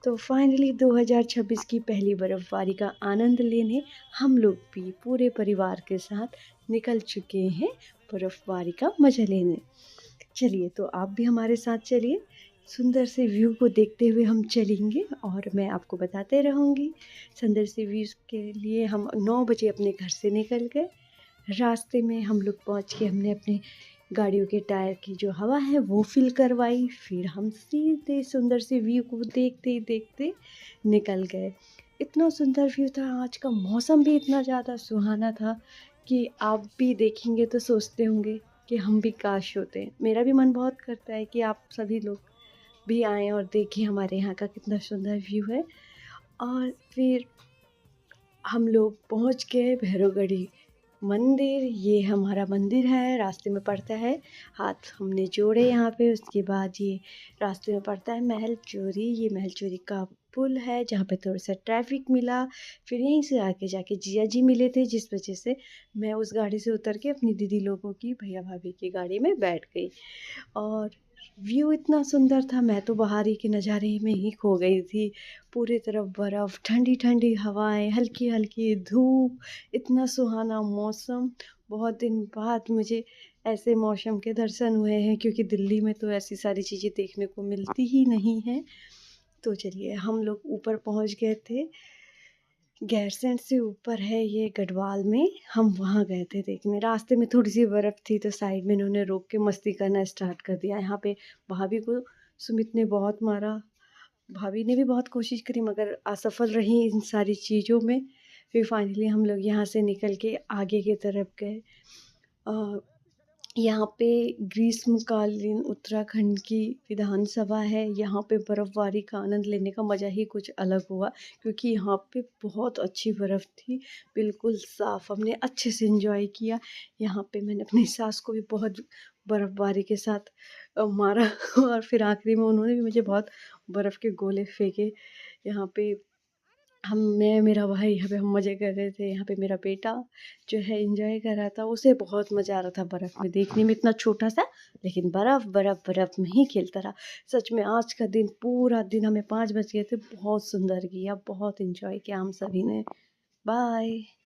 तो फाइनली 2026 की पहली बर्फ़बारी का आनंद लेने हम लोग भी पूरे परिवार के साथ निकल चुके हैं बर्फ़बारी का मज़ा लेने। चलिए तो आप भी हमारे साथ चलिए, सुंदर से व्यू को देखते हुए हम चलेंगे और मैं आपको बताते रहूँगी। सुंदर से व्यूज़ के लिए हम 9 बजे अपने घर से निकल गए। रास्ते में हम लोग पहुँच के हमने अपने गाड़ियों के टायर की जो हवा है वो फ़िल करवाई, फिर हम सीधे सुंदर से व्यू को देखते ही देखते निकल गए। इतना सुंदर व्यू था, आज का मौसम भी इतना ज़्यादा सुहाना था कि आप भी देखेंगे तो सोचते होंगे कि हम भी काश होते। मेरा भी मन बहुत करता है कि आप सभी लोग भी आएँ और देखें हमारे यहाँ का कितना सुंदर व्यू है। और फिर हम लोग पहुँच गए भैरवगढ़ी मंदिर। ये हमारा मंदिर है, रास्ते में पड़ता है। हाथ हमने जोड़े यहाँ पे, उसके बाद ये रास्ते में पड़ता है महल चोरी। ये महल चोरी का पुल है जहाँ पे थोड़ा सा ट्रैफिक मिला। फिर यहीं से आगे जाके जिया जी मिले थे, जिस वजह से मैं उस गाड़ी से उतर के अपनी दीदी लोगों की, भैया भाभी की गाड़ी में बैठ गई। और व्यू इतना सुंदर था, मैं तो बाहर ही के नज़ारे में ही खो गई थी। पूरे तरफ बर्फ़, ठंडी-ठंडी हवाएँ, हल्की-हल्की धूप, इतना सुहाना मौसम। बहुत दिन बाद मुझे ऐसे मौसम के दर्शन हुए हैं, क्योंकि दिल्ली में तो ऐसी सारी चीज़ें देखने को मिलती ही नहीं हैं। तो चलिए हम लोग ऊपर पहुँच गए थे। गैरसैंण से ऊपर है ये गढ़वाल में, हम वहाँ गए थे देखने। रास्ते में थोड़ी-सी बर्फ़ थी तो साइड में इन्होंने रोक के मस्ती करना स्टार्ट कर दिया। यहाँ पे भाभी को सुमित ने बहुत मारा, भाभी ने भी बहुत कोशिश करी मगर असफल रहीं इन सारी चीज़ों में। फिर फाइनली हम लोग यहाँ से निकल के आगे की तरफ गए। अ, यहाँ पे ग्रीष्मकालीन उत्तराखंड की विधानसभा है। यहाँ पे बर्फ़बारी का आनंद लेने का मज़ा ही कुछ अलग हुआ, क्योंकि यहाँ पे बहुत अच्छी बर्फ़ थी, बिल्कुल साफ़। हमने अच्छे से एन्जॉय किया। यहाँ पे मैंने अपनी सास को भी बहुत बर्फ़बारी के साथ मारा और फिर आखिरी में उन्होंने भी मुझे बहुत बर्फ़ के गोले फेंके। यहाँ पे मैं, मेरा भाई, यहाँ पे हम मज़े कर रहे थे। यहाँ पे मेरा बेटा जो है एन्जॉय कर रहा था, उसे बहुत मज़ा आ रहा था बर्फ़ में देखने में, इतना छोटा-सा लेकिन बर्फ़, बर्फ़, बर्फ़ में ही खेलता रहा। सच में आज का दिन, पूरा दिन हमें 5 बज गए थे, बहुत सुंदर किया, बहुत एन्जॉय किया हम सभी ने। बाय।